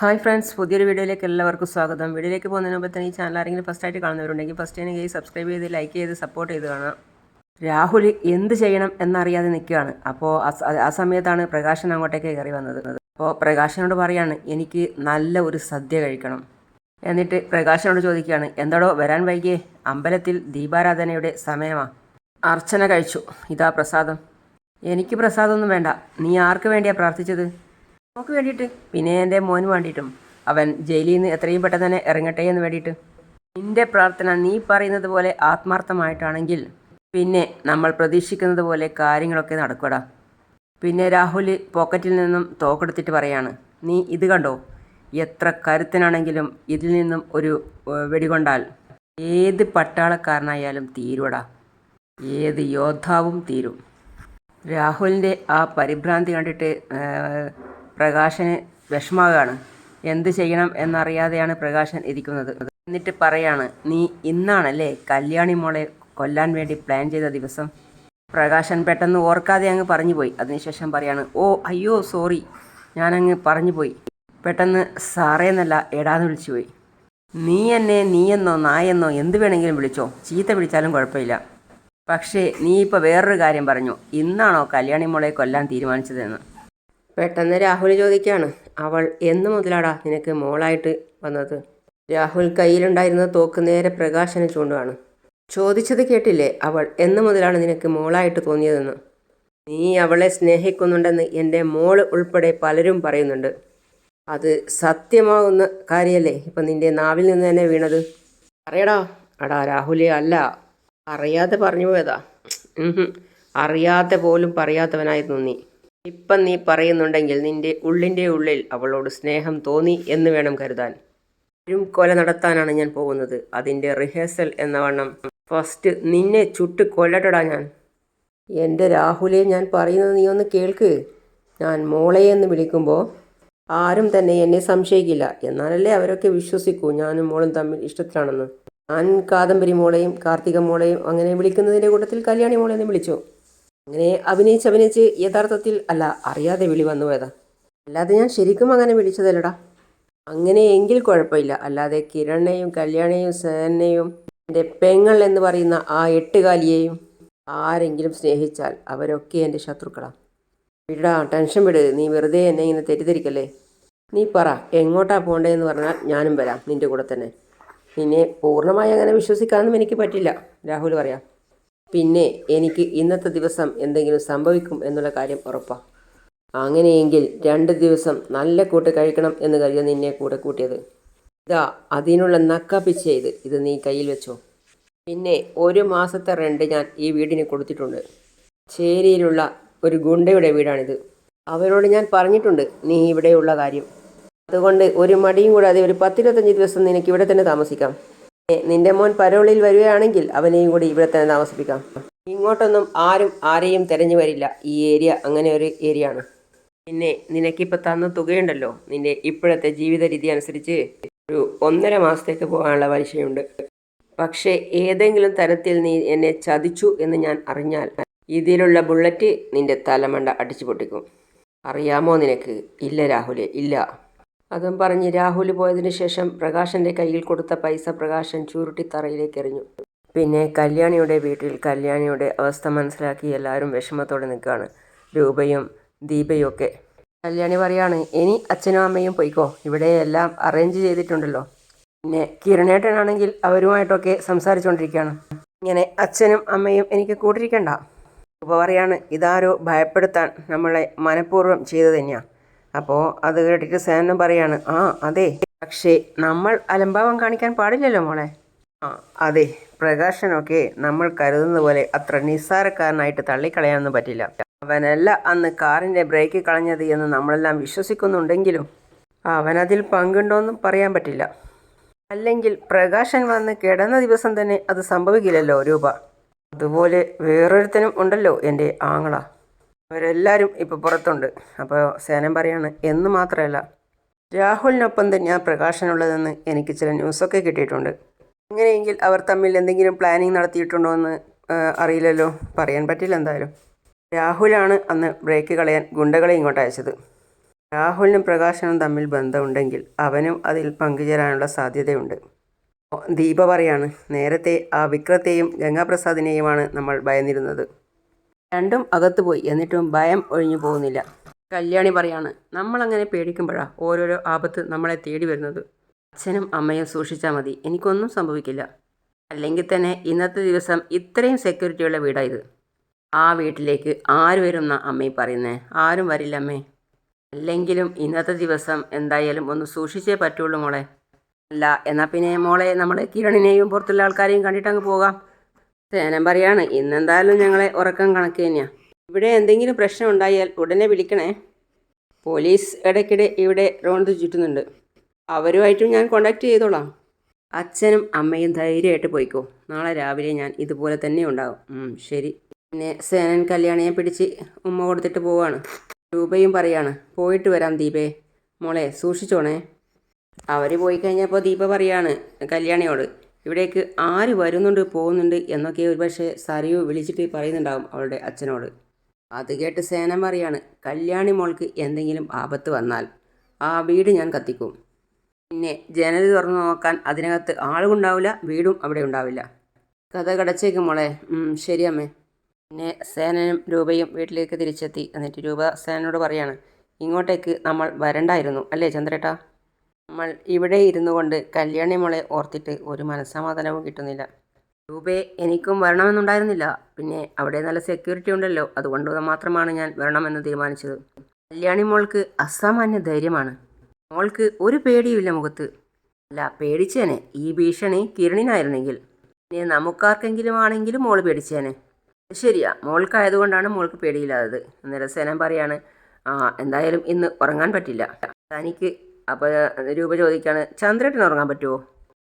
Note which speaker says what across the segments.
Speaker 1: Hi friends, പുതിയൊരു വീഡിയോയിലേക്ക് എല്ലാവർക്കും സ്വാഗതം. വീഡിയോയിലേക്ക് പോകുന്നതിന് മുമ്പ് തന്നെ ഈ ചാനൽ ആരെങ്കിലും ഫസ്റ്റായിട്ട് കാണുന്നവരുണ്ടെങ്കിൽ ഫസ്റ്റ് തന്നെ സബ്സ്ക്രൈബ് ചെയ്ത് ലൈക്ക് ചെയ്ത് സപ്പോർട്ട് ചെയ്ത് കാണാം. രാഹുൽ എന്ത് ചെയ്യണം എന്നറിയാതെ നിൽക്കുകയാണ്. അപ്പോൾ ആ സമയത്താണ് പ്രകാശൻ അങ്ങോട്ടേക്ക് കയറി വന്നത്. അപ്പോൾ പ്രകാശനോട് പറയാണ്, എനിക്ക് നല്ല ഒരു സദ്യ കഴിക്കണം. എന്നിട്ട് പ്രകാശനോട് ചോദിക്കുകയാണ്, എന്താടോ വരാൻ വൈകിയേ? അമ്പലത്തിൽ ദീപാരാധനയുടെ സമയമാണ്. അർച്ചന കഴിച്ചു, ഇതാ പ്രസാദം. എനിക്ക് പ്രസാദമൊന്നും വേണ്ട. നീ ആർക്ക് വേണ്ടിയാണ് പ്രാർത്ഥിച്ചത്? നമുക്ക് വേണ്ടിയിട്ട്, പിന്നെ എൻ്റെ മോന് വേണ്ടിയിട്ടും. അവൻ ജയിലിൽ നിന്ന് എത്രയും പെട്ടെന്ന് തന്നെ ഇറങ്ങട്ടെ എന്ന് വേണ്ടിയിട്ട്. നിൻ്റെ പ്രാർത്ഥന നീ പറയുന്നത് പോലെ ആത്മാർത്ഥമായിട്ടാണെങ്കിൽ പിന്നെ നമ്മൾ പ്രതീക്ഷിക്കുന്നത് പോലെ കാര്യങ്ങളൊക്കെ നടക്കൂടാ. പിന്നെ രാഹുൽ പോക്കറ്റിൽ നിന്നും തോക്കെടുത്തിട്ട് പറയാണ്, നീ ഇത് കണ്ടോ? എത്ര കരുത്തനാണെങ്കിലും ഇതിൽ നിന്നും ഒരു വെടികൊണ്ടാൽ ഏത് പട്ടാളക്കാരനായാലും തീരുവടാ, ഏത് യോദ്ധാവും തീരും. രാഹുലിൻ്റെ ആ പരിഭ്രാന്തി കണ്ടിട്ട് പ്രകാശന് വിഷമാവുകയാണ്. എന്ത് ചെയ്യണം എന്നറിയാതെയാണ് പ്രകാശൻ ഇരിക്കുന്നത്. എന്നിട്ട് പറയാണ്, നീ ഇന്നാണല്ലേ കല്യാണി മോളെ കൊല്ലാൻ വേണ്ടി പ്ലാൻ ചെയ്ത ദിവസം? പ്രകാശൻ പെട്ടെന്ന് ഓർക്കാതെ അങ്ങ് പറഞ്ഞു പോയി. അതിനുശേഷം പറയാണ്, ഓ അയ്യോ സോറി, ഞാനങ്ങ് പറഞ്ഞു പോയി. പെട്ടെന്ന് സാറേന്നല്ല എടാന്ന് വിളിച്ചു പോയി. നീയെന്നോ നായെന്നോ എന്ത് വേണമെങ്കിലും വിളിച്ചോ, ചീത്ത വിളിച്ചാലും കുഴപ്പമില്ല. പക്ഷേ നീ ഇപ്പോൾ വേറൊരു കാര്യം പറഞ്ഞു, ഇന്നാണോ കല്യാണി മോളെ കൊല്ലാൻ തീരുമാനിച്ചതെന്ന്. പെട്ടെന്ന് രാഹുൽ ചോദിക്കുകയാണ്, അവൾ എന്ന് മുതലാടാ നിനക്ക് മോളായിട്ട് വന്നത്? രാഹുൽ കയ്യിലുണ്ടായിരുന്ന തോക്ക് നേരെ പ്രകാശന് ചൂണ്ടുകയാണ്. ചോദിച്ചത് കേട്ടില്ലേ, അവൾ എന്ന് മുതലാണ് നിനക്ക് മോളായിട്ട് തോന്നിയതെന്ന്? നീ അവളെ സ്നേഹിക്കുന്നുണ്ടെന്ന് എൻ്റെ മോള് ഉൾപ്പെടെ പലരും പറയുന്നുണ്ട്. അത് സത്യമാകുന്ന കാര്യമല്ലേ ഇപ്പം നിൻ്റെ നാവിൽ നിന്ന് തന്നെ വീണത്? പറയടാ. അടാ രാഹുലേ, അല്ല, അറിയാതെ പറഞ്ഞു പോയതാ. അറിയാതെ പോലും പറയാത്തവനായിരുന്നു നീ. ഇപ്പം നീ പറയുന്നുണ്ടെങ്കിൽ നിന്റെ ഉള്ളിൻ്റെ ഉള്ളിൽ അവളോട് സ്നേഹം തോന്നി എന്ന് വേണം കരുതാൻ. കൊല നടത്താനാണ് ഞാൻ പോകുന്നത്. അതിൻ്റെ റിഹേഴ്സൽ എന്ന വണ്ണം ഫസ്റ്റ് നിന്നെ ചുട്ട് കൊല്ലട്ടടാ ഞാൻ. എൻ്റെ രാഹുലെ, ഞാൻ പറയുന്നത് നീ ഒന്ന് കേൾക്ക്. ഞാൻ മോളെ എന്ന് വിളിക്കുമ്പോൾ ആരും തന്നെ എന്നെ സംശയിക്കില്ല. എന്നാലല്ലേ അവരൊക്കെ വിശ്വസിക്കൂ ഞാനും മോളും തമ്മിൽ ഇഷ്ടത്തിലാണെന്ന്. ഞാൻ കാദംബരി മോളെയും കാർത്തിക മോളെയും അങ്ങനെ വിളിക്കുന്നതിൻ്റെ കൂട്ടത്തിൽ കല്യാണി മോളെന്ന് വിളിച്ചു. അങ്ങനെ അഭിനയിച്ച് യഥാർത്ഥത്തിൽ അല്ല, അറിയാതെ വിളി വന്നു പോയതാ. അല്ലാതെ ഞാൻ ശരിക്കും അങ്ങനെ വിളിച്ചതല്ലടാ. അങ്ങനെയെങ്കിൽ കുഴപ്പമില്ല. അല്ലാതെ കിരണിനെയും കല്യാണിയെയും സേനയും എൻ്റെ പെങ്ങൾ എന്ന് പറയുന്ന ആ എട്ടുകാലിയെയും ആരെങ്കിലും സ്നേഹിച്ചാൽ അവരൊക്കെ എൻ്റെ ശത്രുക്കളാണ്. വിടാ, ടെൻഷൻ വിട്. നീ വെറുതെ എന്നെ ഇങ്ങനെ തെറ്റിദ്ധരിക്കല്ലേ. നീ പറ, എങ്ങോട്ടാ പോകേണ്ടതെന്ന് പറഞ്ഞാൽ ഞാനും വരാം നിൻ്റെ കൂടെ തന്നെ. നിന്നെ പൂർണ്ണമായി അങ്ങനെ വിശ്വസിക്കാനൊന്നും എനിക്ക് പറ്റില്ല, രാഹുൽ പറയാം. പിന്നെ എനിക്ക് ഇന്നത്തെ ദിവസം എന്തെങ്കിലും സംഭവിക്കും എന്നുള്ള കാര്യം ഉറപ്പാണ്. അങ്ങനെയെങ്കിൽ 2 ദിവസം നല്ല കൂട്ട് കഴിക്കണം എന്ന് കരുതി നിന്നെ കൂടെ കൂട്ടിയത്. ഇതാ അതിനുള്ള നക്കാപ്പിച്ച ഇത് നീ കയ്യിൽ വെച്ചോ. പിന്നെ 1 മാസത്തെ റെൻ്റ് ഞാൻ ഈ വീടിന് കൊടുത്തിട്ടുണ്ട്. ചേരിയിലുള്ള ഒരു ഗുണ്ടയുടെ വീടാണിത്. അവരോട് ഞാൻ പറഞ്ഞിട്ടുണ്ട് നീ ഇവിടെയുള്ള കാര്യം. അതുകൊണ്ട് ഒരു മടിയും കൂടാതെ ഒരു 10-25 ദിവസം നിനക്ക് ഇവിടെ തന്നെ താമസിക്കാം. നിന്റെ മോൻ പരോളിൽ വരികയാണെങ്കിൽ അവനെയും കൂടി ഇവിടെ തന്നെ താമസിപ്പിക്കാം. ഇങ്ങോട്ടൊന്നും ആരും ആരെയും തിരഞ്ഞു വരില്ല. ഈ ഏരിയ അങ്ങനെ ഒരു ഏരിയ ആണ്. പിന്നെ നിനക്കിപ്പോൾ തന്ന തുകയുണ്ടല്ലോ, നിന്റെ ഇപ്പോഴത്തെ ജീവിത രീതി അനുസരിച്ച് ഒരു 1.5 മാസത്തേക്ക് പോകാനുള്ള പലിശയുണ്ട്. പക്ഷേ ഏതെങ്കിലും തരത്തിൽ നീ എന്നെ ചതിച്ചു എന്ന് ഞാൻ അറിഞ്ഞാൽ ഇതിലുള്ള ബുള്ളറ്റ് നിന്റെ തലമണ്ട അടിച്ചു പൊട്ടിക്കും. അറിയാമോ നിനക്ക്? ഇല്ല രാഹുലെ, ഇല്ല. അതും പറഞ്ഞ് രാഹുൽ പോയതിനു ശേഷം പ്രകാശൻ്റെ കയ്യിൽ കൊടുത്ത പൈസ പ്രകാശൻ ചുരുട്ടിത്തറയിലേക്ക് എറിഞ്ഞു. പിന്നെ കല്യാണിയുടെ വീട്ടിൽ കല്യാണിയുടെ അവസ്ഥ മനസ്സിലാക്കി എല്ലാവരും വിഷമത്തോടെ നിൽക്കുകയാണ്. രൂപയും ദീപയും ഒക്കെ. കല്യാണി പറയാണ്, ഇനി അച്ഛനും അമ്മയും പോയിക്കോ, ഇവിടെ എല്ലാം അറേഞ്ച് ചെയ്തിട്ടുണ്ടല്ലോ. പിന്നെ കിരണേട്ടനാണെങ്കിൽ അവരുമായിട്ടൊക്കെ സംസാരിച്ചുകൊണ്ടിരിക്കുകയാണ്. ഇങ്ങനെ അച്ഛനും അമ്മയും എനിക്ക് കൂട്ടിരിക്കണ്ട. രൂപ പറയാണ്, ഇതാരോ ഭയപ്പെടുത്താൻ നമ്മളെ മനഃപൂർവ്വം ചെയ്തു തന്നെയാണ്. അപ്പോൾ അത് കേട്ടിട്ട് സേനം പറയാണ്, ആ അതെ, പക്ഷേ നമ്മൾ അലംഭാവം കാണിക്കാൻ പാടില്ലല്ലോ മോളെ. ആ അതെ, പ്രകാശനൊക്കെ നമ്മൾ കരുതുന്നത് പോലെ അത്ര നിസ്സാരക്കാരനായിട്ട് തള്ളിക്കളയാനൊന്നും പറ്റില്ല. അവനല്ല അന്ന് കാറിൻ്റെ ബ്രേക്ക് കളഞ്ഞത് എന്ന് നമ്മളെല്ലാം വിശ്വസിക്കുന്നുണ്ടെങ്കിലും അവനതിൽ പങ്കുണ്ടോയെന്നും പറയാൻ പറ്റില്ല. അല്ലെങ്കിൽ പ്രകാശൻ വന്ന് കിടന്ന ദിവസം തന്നെ അത് സംഭവിക്കില്ലല്ലോ രൂപ. അതുപോലെ വേറൊരുത്തനും ഉണ്ടല്ലോ, എൻ്റെ ആങ്ങള. അവരെല്ലാവരും ഇപ്പോൾ പുറത്തുണ്ട്. അപ്പോൾ സേനം പറയാണ്, എന്ന് മാത്രമല്ല രാഹുലിനൊപ്പം തന്നെയാണ് പ്രകാശനുള്ളതെന്ന് എനിക്ക് ചില ന്യൂസൊക്കെ കിട്ടിയിട്ടുണ്ട്. അങ്ങനെയെങ്കിൽ അവർ തമ്മിൽ എന്തെങ്കിലും പ്ലാനിങ് നടത്തിയിട്ടുണ്ടോ എന്ന് അറിയില്ലല്ലോ, പറയാൻ പറ്റില്ല. എന്തായാലും രാഹുലാണ് അന്ന് ബ്രേക്ക് കളയാൻ ഗുണ്ടകളെ ഇങ്ങോട്ട് അയച്ചത്. രാഹുലിനും പ്രകാശനും തമ്മിൽ ബന്ധമുണ്ടെങ്കിൽ അവനും അതിൽ പങ്കുചേരാനുള്ള സാധ്യതയുണ്ട്. ദീപ പറയാണ്, നേരത്തെ ആ വിക്രത്തെയും ഗംഗാപ്രസാദിനെയുമാണ് നമ്മൾ ഭയന്നിരുന്നത്. രണ്ടും അകത്തു പോയി, എന്നിട്ടും ഭയം ഒഴിഞ്ഞു പോകുന്നില്ല. കല്യാണി പറയാണ്, നമ്മളങ്ങനെ പേടിക്കുമ്പോഴാണ് ഓരോരോ ആപത്ത് നമ്മളെ തേടി വരുന്നത്. അച്ഛനും അമ്മയും സൂക്ഷിച്ചാൽ മതി, എനിക്കൊന്നും സംഭവിക്കില്ല. അല്ലെങ്കിൽ തന്നെ ഇന്നത്തെ ദിവസം ഇത്രയും സെക്യൂരിറ്റിയുള്ള വീടായത്. ആ വീട്ടിലേക്ക് ആര് വരുന്ന അമ്മയും പറയുന്നേ? ആരും വരില്ല അമ്മേ. അല്ലെങ്കിലും ഇന്നത്തെ ദിവസം എന്തായാലും ഒന്ന് സൂക്ഷിച്ചേ പറ്റുള്ളൂ മോളെ. അല്ല എന്നാൽ പിന്നെ മോളെ നമ്മൾ കിരണിനെയും പുറത്തുള്ള ആൾക്കാരെയും കണ്ടിട്ടങ്ങ് പോകാം. സേനൻ പറയാണ്, ഇന്നെന്തായാലും ഞങ്ങളെ ഉറക്കം കണക്ക് തന്നെയാണ്. ഇവിടെ എന്തെങ്കിലും പ്രശ്നം ഉണ്ടായാൽ ഉടനെ വിളിക്കണേ. പോലീസ് ഇടയ്ക്കിടെ ഇവിടെ റോന്ത് ചുറ്റുന്നുണ്ട്. അവരുമായിട്ടും ഞാൻ കോണ്ടാക്ട് ചെയ്തോളാം. അച്ഛനും അമ്മയും ധൈര്യമായിട്ട് പോയിക്കോ. നാളെ രാവിലെ ഞാൻ ഇതുപോലെ തന്നെ ഉണ്ടാകും. ശരി. പിന്നെ സേനൻ കല്യാണിയെ പിടിച്ച് ഉമ്മ കൊടുത്തിട്ട് പോവാണ്. രൂപയും പറയാണ്, പോയിട്ട് വരാം ദീപേ, മോളെ സൂക്ഷിച്ചോണേ. അവർ പോയി കഴിഞ്ഞപ്പോൾ ദീപ പറയാണ് കല്യാണിയോട്, ഇവിടേക്ക് ആര് വരുന്നുണ്ട് പോകുന്നുണ്ട് എന്നൊക്കെ ഒരുപക്ഷെ സരയു വിളിച്ചിട്ട് പറയുന്നുണ്ടാവും അവളുടെ അച്ഛനോട്. അത് കേട്ട് സേനൻ പറയാണ്, കല്യാണി മോൾക്ക് എന്തെങ്കിലും ആപത്ത് വന്നാൽ ആ വീട് ഞാൻ കത്തിക്കും. പിന്നെ ജനൽ തുറന്നു നോക്കാൻ അതിനകത്ത് ആളുണ്ടാവില്ല, വീടും അവിടെ ഉണ്ടാവില്ല. കഥ കടച്ചേക്കും മോളെ. ശരി അമ്മേ. പിന്നെ സേനനും രൂപയും വീട്ടിലേക്ക് തിരിച്ചെത്തി. എന്നിട്ട് രൂപ സേനനോട് പറയാണ്, ഇങ്ങോട്ടേക്ക് നമ്മൾ വരണ്ടായിരുന്നു അല്ലേ ചന്ദ്രേട്ടാ? നമ്മൾ ഇവിടെ ഇരുന്നു കൊണ്ട് കല്യാണി മോളെ ഓർത്തിട്ട് ഒരു മനസ്സമാധാനവും കിട്ടുന്നില്ല. രൂപേ, എനിക്കും വരണമെന്നുണ്ടായിരുന്നില്ല. പിന്നെ അവിടെ നല്ല സെക്യൂരിറ്റി ഉണ്ടല്ലോ, അതുകൊണ്ട് മാത്രമാണ് ഞാൻ വരണമെന്ന് തീരുമാനിച്ചത്. കല്യാണി മോൾക്ക് അസാമാന്യ ധൈര്യമാണ്. മോൾക്ക് ഒരു പേടിയുമില്ല മുഖത്ത്. അല്ല, പേടിച്ചേനെ. ഈ ഭീഷണി കിരണിനായിരുന്നെങ്കിൽ പിന്നെ നമുക്കാർക്കെങ്കിലും ആണെങ്കിലും മോൾ പേടിച്ചേനെ. ശരിയാ, മോൾക്കായതുകൊണ്ടാണ് മോൾക്ക് പേടിയില്ലാത്തത്. അന്നേരം സേനൻ പറയാണ്, എന്തായാലും ഇന്ന് ഉറങ്ങാൻ പറ്റില്ല തനിക്ക്. അപ്പോൾ രൂപ ചോദിക്കുകയാണ്, ചന്ദ്രേട്ടന് ഉറങ്ങാൻ പറ്റുമോ?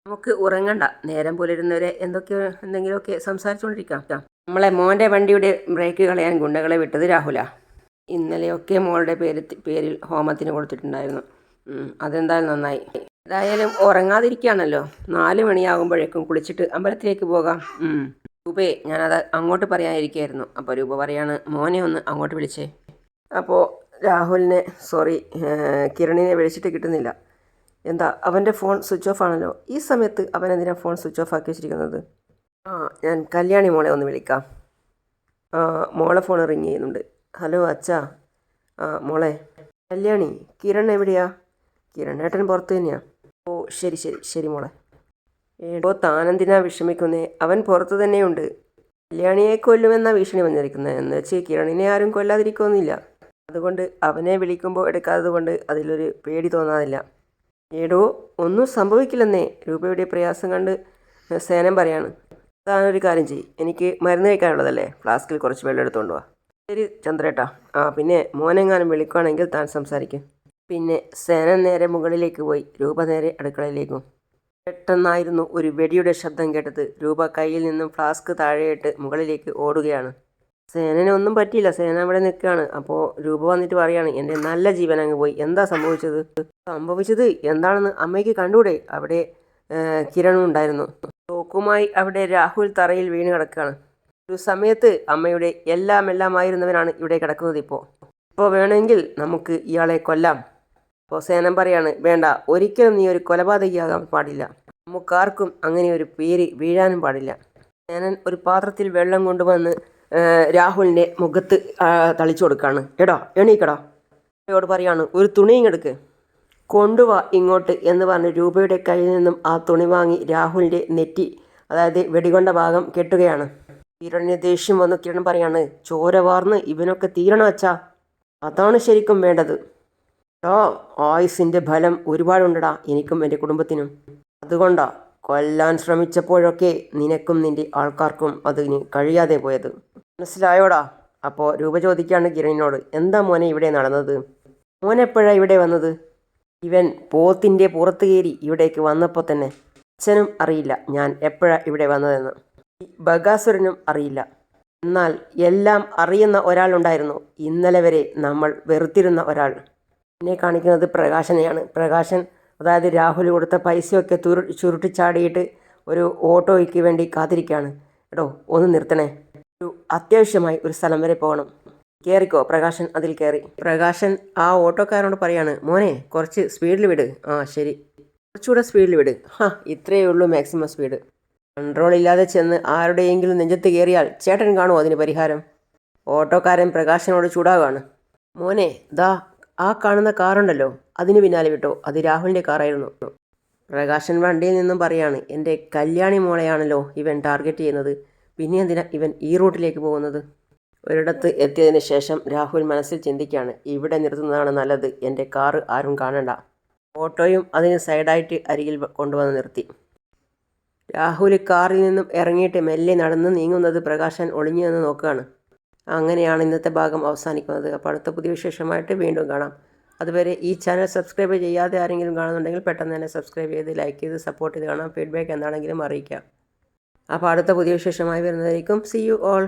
Speaker 1: നമുക്ക് ഉറങ്ങണ്ട, നേരം പുലരുന്നവരെ എന്തെങ്കിലുമൊക്കെ സംസാരിച്ചുകൊണ്ടിരിക്കാം. നമ്മളെ മോൻ്റെ വണ്ടിയുടെ ബ്രേക്ക് കളയാൻ ഗുണ്ടകളെ വിട്ടത് രാഹുല. ഇന്നലെയൊക്കെ മോളുടെ പേരിൽ ഹോമത്തിന് കൊടുത്തിട്ടുണ്ടായിരുന്നു. അതെന്തായാലും നന്നായി. ഏതായാലും ഉറങ്ങാതിരിക്കുകയാണല്ലോ. 4 മണിയാകുമ്പോഴേക്കും കുളിച്ചിട്ട് അമ്പലത്തിലേക്ക് പോകാം. രൂപേ, ഞാനത് അങ്ങോട്ട് പറയാനിരിക്കുകയായിരുന്നു. അപ്പോൾ രൂപ പറയാണ്, മോനെ ഒന്ന് അങ്ങോട്ട് വിളിച്ചേ. അപ്പോൾ രാഹുലിനെ കിരണിനെ വിളിച്ചിട്ട് കിട്ടുന്നില്ല. എന്താ, അവൻ്റെ ഫോൺ സ്വിച്ച് ഓഫ് ആണല്ലോ. ഈ സമയത്ത് അവൻ എന്തിനാണ് ഫോൺ സ്വിച്ച് ഓഫ് ആക്കി വെച്ചിരിക്കുന്നത്? ഞാൻ കല്യാണി മോളെ ഒന്ന് വിളിക്കാം. മോളെ ഫോൺ റിങ് ചെയ്യുന്നുണ്ട്. ഹലോ അച്ഛാ. മോളെ. കല്യാണി, കിരൺ എവിടെയാ? കിരണേട്ടൻ പുറത്ത് തന്നെയാ. ഓ ശരി ശരി ശരി മോളെ. താനെന്തിനാ വിഷമിക്കുന്നേ? അവൻ പുറത്ത് തന്നെയുണ്ട്. കല്യാണിയെ കൊല്ലുമെന്നാ ഭീഷണി വന്നിരിക്കുന്നത്. എന്ന് വെച്ച് കിരണിനെ ആരും കൊല്ലാതിരിക്കുന്നില്ല. അതുകൊണ്ട് അവനെ വിളിക്കുമ്പോൾ എടുക്കാത്തത് കൊണ്ട് അതിലൊരു പേടി തോന്നാതില്ല. ഒന്നും സംഭവിക്കില്ലെന്നേ. രൂപയുടെ പ്രയാസം കണ്ട് സേനൻ പറയാണ്, താനൊരു കാര്യം ചെയ്യും, എനിക്ക് മരുന്ന് കഴിക്കാനുള്ളതല്ലേ, ഫ്ലാസ്കിൽ കുറച്ച് വെള്ളം എടുത്തുകൊണ്ട് വാ. ശരി ചന്ദ്രേട്ടാ. പിന്നെ മോനെങ്ങാനും വിളിക്കുകയാണെങ്കിൽ താൻ സംസാരിക്കും. പിന്നെ സേനൻ നേരെ മുകളിലേക്ക് പോയി. രൂപ നേരെ അടുക്കളയിലേക്കും. പെട്ടെന്നായിരുന്നു ഒരു വെടിയുടെ ശബ്ദം കേട്ടത്. രൂപ കയ്യിൽ നിന്നും ഫ്ലാസ്ക് താഴെയിട്ട് മുകളിലേക്ക് ഓടുകയാണ്. സേനനൊന്നും പറ്റിയില്ല. സേന അവിടെ നിൽക്കുകയാണ്. അപ്പോൾ രൂപ വന്നിട്ട് പറയാണ്, എൻ്റെ നല്ല ജീവൻ അങ്ങ് പോയി. എന്താ സംഭവിച്ചത് എന്താണെന്ന് അമ്മയ്ക്ക് കണ്ടൂടെ? അവിടെ കിരണും ഉണ്ടായിരുന്നു. തോക്കുമായി അവിടെ രാഹുൽ തറയിൽ വീണ് കിടക്കുകയാണ്. ഒരു സമയത്ത് അമ്മയുടെ എല്ലാമായിരുന്നവനാണ് ഇവിടെ കിടക്കുന്നത്. ഇപ്പോൾ വേണമെങ്കിൽ നമുക്ക് ഇയാളെ കൊല്ലാം. അപ്പോൾ സേനൻ പറയാണ്, വേണ്ട, ഒരിക്കലും നീ ഒരു കൊലപാതകിയാകാൻ പാടില്ല. നമുക്കാർക്കും അങ്ങനെ ഒരു പേര് വീഴാനും പാടില്ല. സേനൻ ഒരു പാത്രത്തിൽ വെള്ളം കൊണ്ടുവന്ന് രാഹുലിൻ്റെ മുഖത്ത് തളിച്ചു കൊടുക്കുകയാണ്. എടാ എണീക്കടാ. രൂപയോട് പറയാണ്, ഒരു തുണിയും എടുക്ക്, കൊണ്ടുവാ ഇങ്ങോട്ട് എന്ന് പറഞ്ഞ് രൂപയുടെ കയ്യിൽ നിന്നും ആ തുണി വാങ്ങി രാഹുലിൻ്റെ നെറ്റി, അതായത് വെടികൊണ്ട ഭാഗം കെട്ടുകയാണ്. കിരണിന് ദേഷ്യം വന്നു. കിരൺ പറയാണ്, ചോര വാർന്ന് ഇവനൊക്കെ തീരണം അച്ഛാ. അതാണ് ശരിക്കും വേണ്ടത്. ആയുസിൻ്റെ ഫലം ഒരുപാടുണ്ടടാ എനിക്കും എൻ്റെ കുടുംബത്തിനും. അതുകൊണ്ടാ കൊല്ലാൻ ശ്രമിച്ചപ്പോഴൊക്കെ നിനക്കും നിൻ്റെ ആൾക്കാർക്കും അതിന് കഴിയാതെ പോയത്. മനസ്സിലായോടാ? അപ്പോൾ രൂപ ചോദിക്കുകയാണ് കിരണിനോട്, എന്താ മോനെ ഇവിടെ നടന്നത്? മോനെപ്പോഴാണ് ഇവിടെ വന്നത്? ഇവൻ പോത്തിൻ്റെ പുറത്ത് കയറി ഇവിടേക്ക് വന്നപ്പോൾ തന്നെ. അച്ഛനും അറിയില്ല ഞാൻ എപ്പോഴാണ് ഇവിടെ വന്നതെന്ന്. ഈ ബഗാസുരനും അറിയില്ല. എന്നാൽ എല്ലാം അറിയുന്ന ഒരാളുണ്ടായിരുന്നു, ഇന്നലെ വരെ നമ്മൾ വെറുത്തിരുന്ന ഒരാൾ. എന്നെ കാണിക്കുന്നത് പ്രകാശനെയാണ്. പ്രകാശൻ, അതായത് രാഹുൽ കൊടുത്ത പൈസയൊക്കെ ചുരുട്ടിച്ചാടിയിട്ട് ഒരു ഓട്ടോയ്ക്ക് വേണ്ടി കാത്തിരിക്കുകയാണ്. എടോ ഒന്ന് നിർത്തണേ, അത്യാവശ്യമായി ഒരു സ്ഥലം വരെ പോകണം. കയറിക്കോ. പ്രകാശൻ അതിൽ കയറി. പ്രകാശൻ ആ ഓട്ടോക്കാരനോട് പറയാണ്, മോനെ കുറച്ച് സ്പീഡിൽ വിട്. ആ ശരി, കുറച്ചുകൂടെ സ്പീഡിൽ വിട്. ഇത്രയേ ഉള്ളൂ മാക്സിമം സ്പീഡ്. കൺട്രോൾ ഇല്ലാതെ ചെന്ന് ആരുടെയെങ്കിലും നെഞ്ചത്ത് കയറിയാൽ ചേട്ടൻ കാണുമോ അതിന് പരിഹാരം? ഓട്ടോക്കാരൻ പ്രകാശനോട് ചൂടാവാണ്. മോനെ ദാ ആ കാണുന്ന കാറുണ്ടല്ലോ, അതിന് പിന്നാലെ വിട്ടോ. അത് രാഹുലിൻ്റെ കാറായിരുന്നു. പ്രകാശൻ വണ്ടിയിൽ നിന്നും പറയാണ്, എൻ്റെ കല്യാണി മോളെയാണല്ലോ ഇവൻ ടാർഗറ്റ് ചെയ്യുന്നത്. പിന്നെ എന്തിനാ ഇവൻ ഈ റൂട്ടിലേക്ക് പോകുന്നത്? ഒരിടത്ത് എത്തിയതിന് ശേഷം രാഹുൽ മനസ്സിൽ ചിന്തിക്കുകയാണ്, ഇവിടെ നിർത്തുന്നതാണ് നല്ലത്. എൻ്റെ കാറ് ആരും കാണണ്ട. ഓട്ടോയും അതിന് സൈഡായിട്ട് അരികിൽ കൊണ്ടുവന്ന് നിർത്തി. രാഹുൽ കാറിൽ നിന്നും ഇറങ്ങിയിട്ട് മെല്ലെ നടന്ന് നീങ്ങുന്നത് പ്രകാശൻ ഒളിഞ്ഞു നിന്ന് നോക്കുകയാണ്. അങ്ങനെയാണ് ഇന്നത്തെ ഭാഗം അവസാനിക്കുന്നത്. അപ്പോൾ അടുത്ത പുതിയ വിശേഷമായിട്ട് വീണ്ടും കാണാം. അതുവരെ ഈ ചാനൽ സബ്സ്ക്രൈബ് ചെയ്യാതെ ആരെങ്കിലും കാണുന്നുണ്ടെങ്കിൽ പെട്ടെന്ന് തന്നെ സബ്സ്ക്രൈബ് ചെയ്ത് ലൈക്ക് ചെയ്ത് സപ്പോർട്ട് ചെയ്ത് കാണാം. ഫീഡ്ബാക്ക് എന്താണെങ്കിലും അറിയിക്കാം. അപ്പോൾ അടുത്ത പുതിയ വിശേഷമായി വരുന്നതായിരിക്കും. See you all.